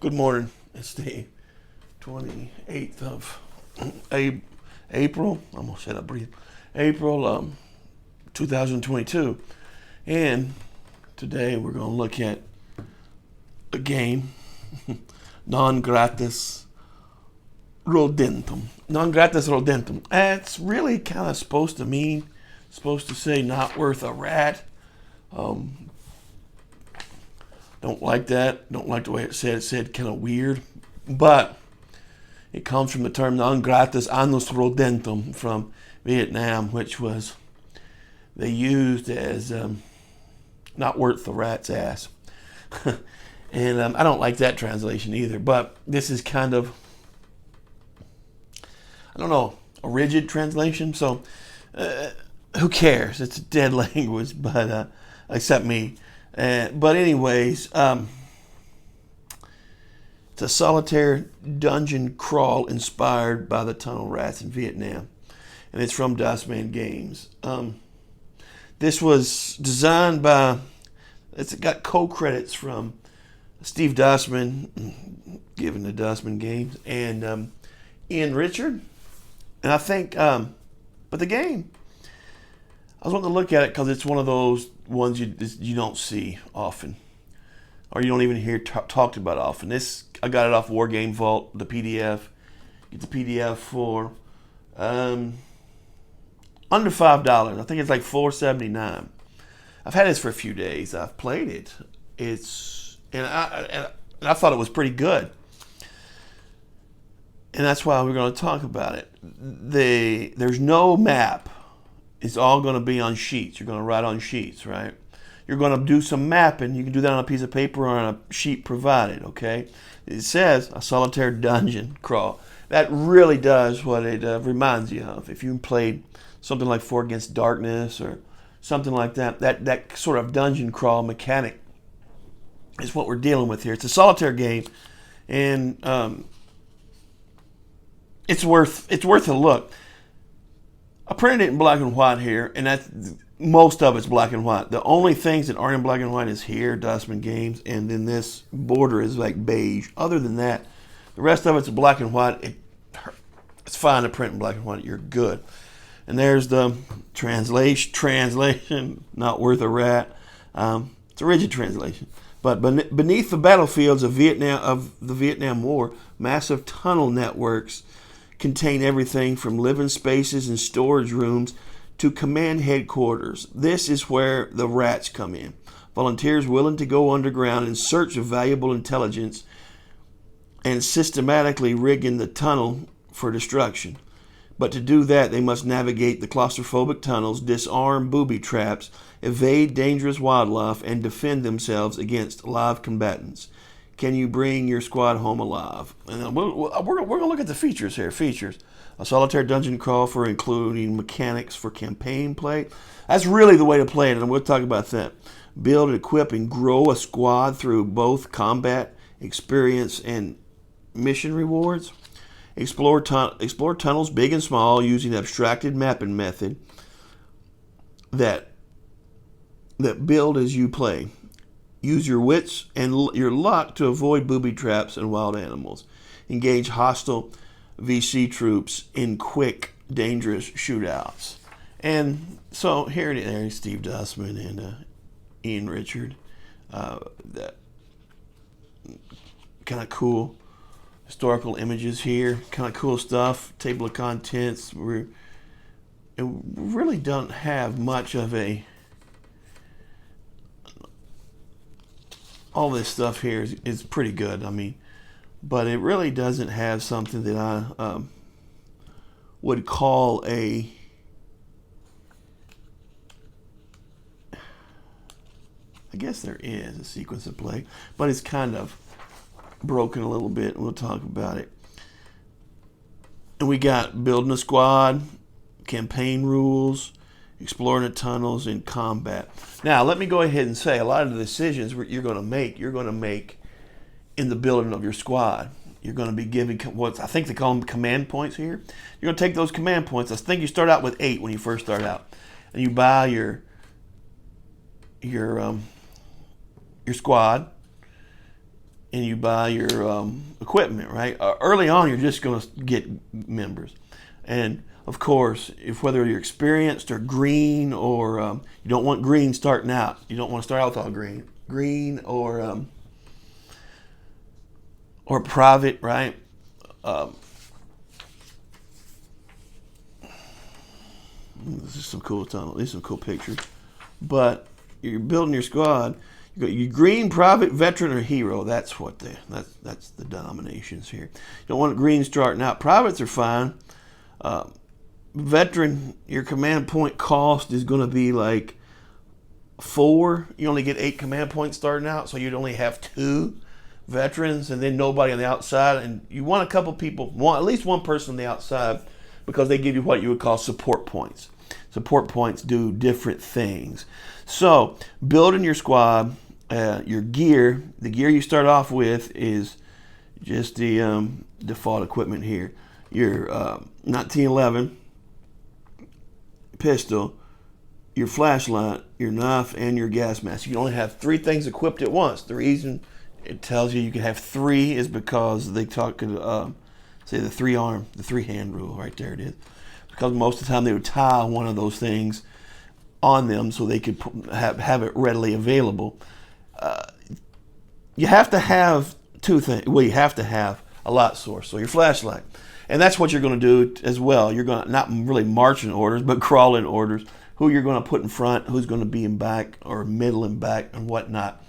Good morning. It's the 28th of April. Almost said I breathe. April 2022. And today we're going to look at a game, Non Gratus Rodentum. Non Gratus Rodentum. It's really kind of supposed to say not worth a rat. Don't like that. Don't like the way it said. It said kind of weird. But it comes from the term non gratis annus rodentum from Vietnam, which was they used as not worth the rat's ass. And I don't like that translation either. But this is kind of, I don't know, a rigid translation. So who cares? It's a dead language, but except me. But anyways, it's a solitaire dungeon crawl inspired by the tunnel rats in Vietnam, and it's from Diceman Games. This was designed by, it's got co-credits from Steve Diceman, given to Diceman Games, and Ian Richard, and I think, but the game, I was wanting to look at it because it's one of those ones you don't see often, or you don't even hear talked about often. I got it off War Game Vault, the PDF. Get the PDF for under $5. I think it's like $4.79. I've had this for a few days. I've played it. And I thought it was pretty good, and that's why we're going to talk about it. There's no map. It's all going to be on sheets. You're going to write on sheets, right? You're going to do some mapping. You can do that on a piece of paper or on a sheet provided, okay? It says a solitaire dungeon crawl. That really does what it reminds you of. If you played something like Four Against Darkness or something like that, that sort of dungeon crawl mechanic is what we're dealing with here. It's a solitaire game, and it's worth a look. I printed it in black and white here, and most of it's black and white. The only things that aren't in black and white is here, Diceman Games, and then this border is like beige. Other than that, the rest of it's black and white. It's fine to print in black and white. You're good. And there's the translation, not worth a rat. It's a rigid translation. But beneath the battlefields of the Vietnam War, massive tunnel networks contain everything from living spaces and storage rooms to command headquarters. This is where the rats come in. Volunteers willing to go underground in search of valuable intelligence and systematically rigging the tunnel for destruction. But to do that, they must navigate the claustrophobic tunnels, disarm booby traps, evade dangerous wildlife, and defend themselves against live combatants. Can you bring your squad home alive? And we're going to look at the features here. Features. A solitaire dungeon crawl for including mechanics for campaign play. That's really the way to play it, and we'll talk about that. Build, equip, and grow a squad through both combat experience and mission rewards. Explore tunnels big and small using abstracted mapping method that build as you play. Use your wits and your luck to avoid booby traps and wild animals. Engage hostile VC troops in quick, dangerous shootouts. And so here it is. There's Steve Diceman and Ian Richard. That kind of cool historical images here. Kind of cool stuff. Table of contents. We really don't have much of a... All this stuff here is pretty good. I mean, but it really doesn't have something that I would call a... I guess there is a sequence of play, but it's kind of broken a little bit, and we'll talk about it. And we got building a squad, campaign rules, exploring the tunnels, and combat. Now, let me go ahead and say a lot of the decisions you're going to make in the building of your squad. You're going to be giving what I think they call them command points here. You're going to take those command points. I think you start out with 8 when you first start out, and you buy your squad, and you buy your equipment, right? Early on, you're just going to get members. And of course, if whether you're experienced or green, or you don't want green starting out, you don't want to start out with all green or private, right? This is some cool tunnel. These are some cool pictures. But you're building your squad. You got your green, private, veteran, or hero. That's what that's the denominations here. You don't want green starting out. Privates are fine. Veteran, your command point cost is going to be like 4. You only get 8 command points starting out, so you'd only have 2 veterans, and then nobody on the outside. And you want a couple people, at least one person on the outside, because they give you what you would call support points. Support points do different things. So building your squad, your gear, the gear you start off with is just the default equipment here. Your 1911 pistol, your flashlight, your knife, and your gas mask. You can only have 3 things equipped at once. The reason it tells you can have 3 is because they talk, say the 3-hand rule. Right there it is. Because most of the time they would tie one of those things on them so they could have it readily available. You have to have 2 things. Well, you have to have a light source. So your flashlight. And that's what you're going to do as well. You're going to not really march in orders, but crawl in orders. Who you're going to put in front, who's going to be in back or middle and back and whatnot.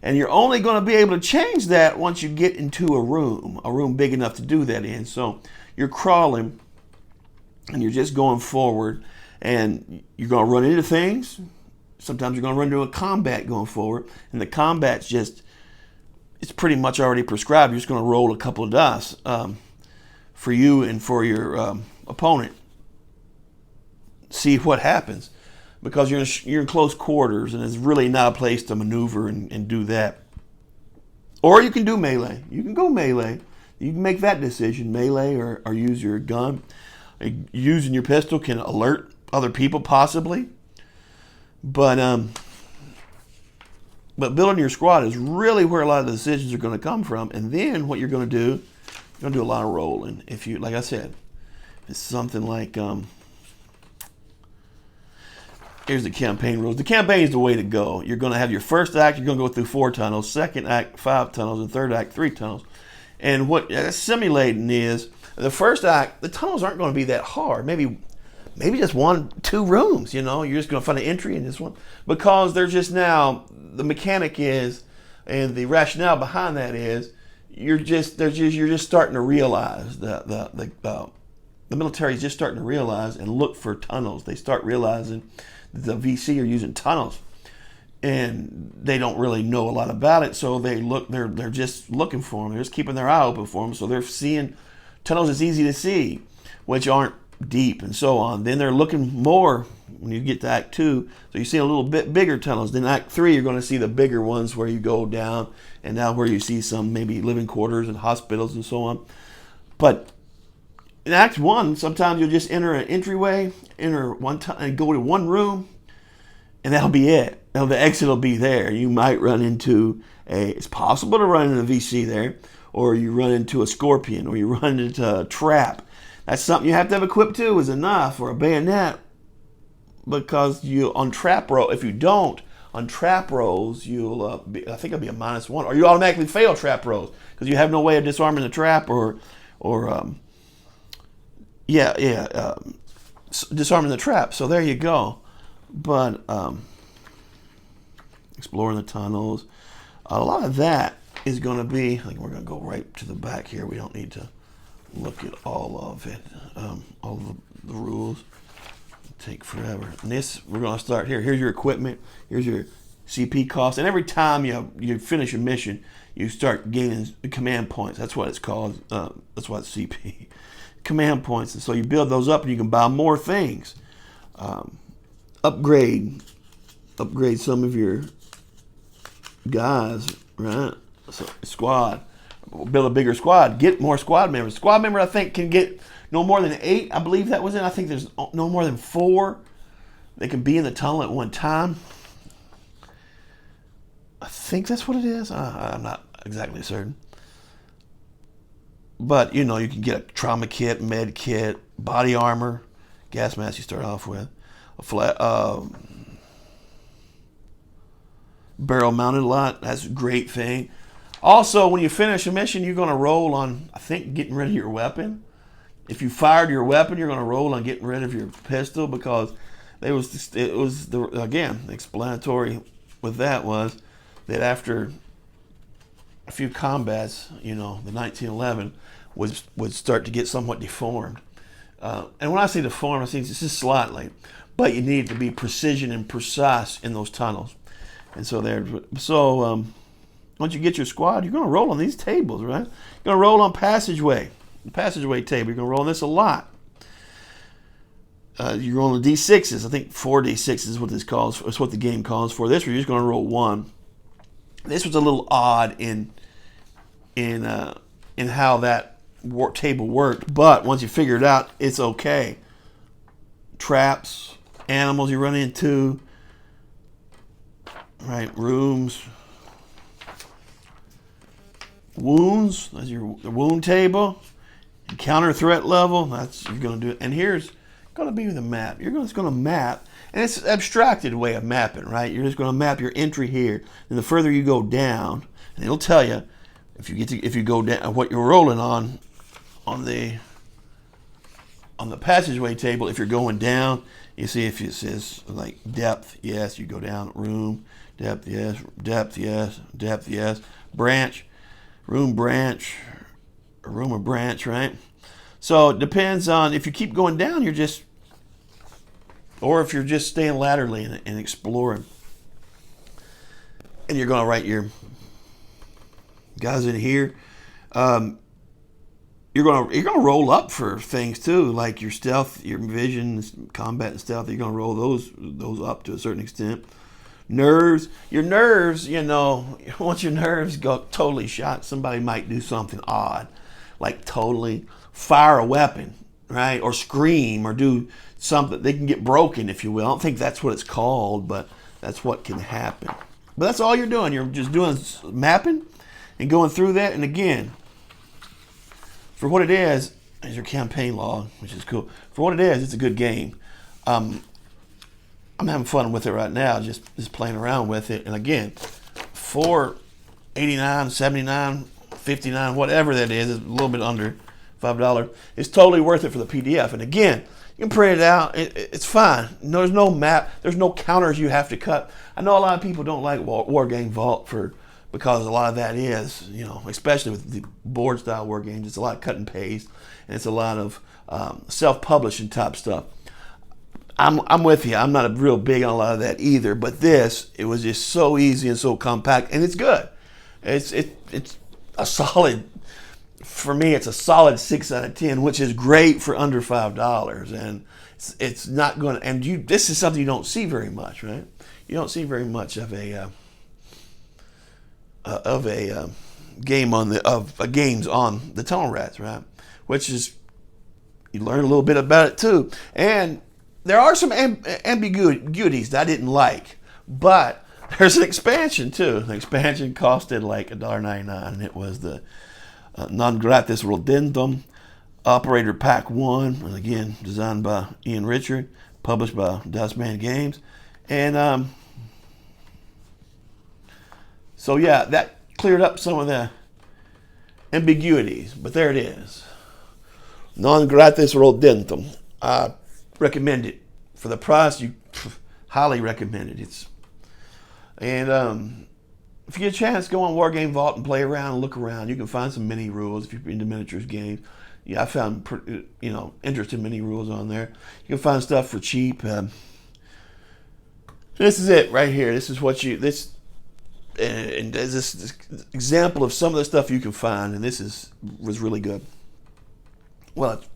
And you're only going to be able to change that once you get into a room big enough to do that in. So you're crawling and you're just going forward, and you're going to run into things. Sometimes you're going to run into a combat going forward, and the combat's it's pretty much already prescribed. You're just going to roll a couple of dice for you and for your opponent. See what happens, because you're in close quarters, and it's really not a place to maneuver and do that. Or you can do melee. You can go melee. You can make that decision, melee or use your gun. Using your pistol can alert other people possibly, but building your squad is really where a lot of the decisions are going to come from. And then what you're going to do, you're going to do a lot of rolling. If you, like I said, it's something like here's the campaign rules. The campaign is the way to go. You're going to have your first act. You're going to go through 4 tunnels. Second act, 5 tunnels, and third act, 3 tunnels. And what that's simulating is, the first act, the tunnels aren't going to be that hard. Maybe just 1-2 rooms, You're just going to find an entry in this one. Because there's just now, the mechanic is, and the rationale behind that is, you're just starting to realize, the military is just starting to realize and look for tunnels. They start realizing that the VC are using tunnels. And they don't really know a lot about it, so they're just looking for them. They're just keeping their eye open for them. So they're seeing tunnels that's easy to see, which aren't deep and so on. Then they're looking more when you get to Act 2. So you see a little bit bigger tunnels. Then Act 3, you're going to see the bigger ones where you go down, and now where you see some maybe living quarters and hospitals and so on. But in Act 1, sometimes you'll just enter an entryway, enter one time, and go to one room, and that'll be it. Now the exit will be there. You might run into it's possible to run into a VC there, or you run into a scorpion, or you run into a trap. That's something you have to have equipped too, is a knife or a bayonet, because on trap roll, if you don't, on trap rolls, you'll I think it'll be a -1, or you automatically fail trap rolls because you have no way of disarming the trap disarming the trap. So there you go. But exploring the tunnels, a lot of that is going to be, like, we're going to go right to the back here. We don't need to look at all of it, all of the rules. It'll take forever. And this, we're going to start here. Here's your equipment. Here's your CP cost. And every time you finish a mission, you start gaining command points. That's what it's called. That's why it's CP. Command points. And so you build those up, and you can buy more things. Upgrade some of your guys, right? So squad, build a bigger squad, get more squad members. Squad member, I think, can get no more than 8. I believe that was it. I think there's no more than 4. They can be in the tunnel at one time. I think that's what it is. I'm not exactly certain. But, you know, you can get a trauma kit, med kit, body armor, gas mask you start off with, a flat, barrel mounted lot. That's a great thing. Also, when you finish a mission, you're going to roll on, I think, getting rid of your weapon. If you fired your weapon, you're going to roll on getting rid of your pistol, because again, explanatory with that was that after a few combats, you know, the 1911 would start to get somewhat deformed. And when I say deformed, I say it's just slightly, but you need to be precision and precise in those tunnels. And so once you get your squad, you're going to roll on these tables, right? You're going to roll on the passageway table. You're going to roll on this a lot. You're rolling D6s. I think 4D6 is what this calls. It's what the game calls for. This we're just going to roll 1. This was a little odd in how that table worked, but once you figure it out, it's okay. Traps, animals you run into, right? Rooms, wounds. That's the wound table. Encounter threat level. That's you're going to do it. And here's going to be the map. You're just going to map, and it's an abstracted way of mapping, right? You're just going to map your entry here, and the further you go down, and it'll tell you if you go down what you're rolling on the passageway table. If you're going down, you see if it says like depth, yes, you go down. Room, depth, yes. Depth, yes. Depth, yes. Branch, room, branch, a room or branch, right? So it depends on if you keep going down, or if you're just staying laterally and exploring. And you're going to write your guys in here. You're going to roll up for things too, like your stealth, your vision, combat, and stealth. You're going to roll those up to a certain extent. Nerves, your nerves. You know, once your nerves go totally shot, somebody might do something odd, like totally fire a weapon, right, or scream, or do something. They can get broken, if you will. I don't think that's what it's called, but that's what can happen. But that's all you're doing. You're just doing mapping and going through that. And again, for what it is your campaign log, which is cool. For what it is, it's a good game. I'm having fun with it right now, just playing around with it. And again, $4.89, $79, $59, whatever that is a little bit under $5. It's totally worth it for the PDF. And again, you can print it out. It's fine. There's no map. There's no counters you have to cut. I know a lot of people don't like War Game Vault because a lot of that is, you know, especially with the board style war games, it's a lot of cut and paste, and it's a lot of self-publishing type stuff. I'm with you. I'm not a real big on a lot of that either. But it was just so easy and so compact, and it's good. It's a solid. For me, it's a solid 6 out of 10, which is great for under $5. And it's not going to. And this is something you don't see very much, right? You don't see very much of a games on the Tunnel Rats, right? Which is, you learn a little bit about it too. And there are some ambiguities that I didn't like, but there's an expansion too. The expansion costed like $1.99, and it was the Gratus Rodentum Operator Pack 1, and again designed by Ian Richard, published by Diceman Games, and so yeah, that cleared up some of the ambiguities. But there it is, Gratus Rodentum. I recommend it for the price. You highly recommend it. If you get a chance, go on War Game Vault and play around and look around. You can find some mini rules if you're into miniatures games. Yeah, I found interesting mini rules on there. You can find stuff for cheap. This is it right here. This is and there's this example of some of the stuff you can find, and this was really good. Well, it's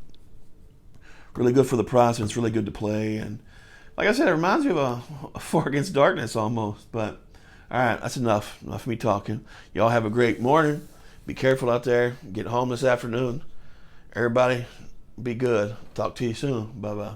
really good for the price, and it's really good to play. And like I said, it reminds me of a Far Against Darkness almost, but. All right, that's enough. Enough of me talking. Y'all have a great morning. Be careful out there. Get home this afternoon. Everybody, be good. Talk to you soon. Bye-bye.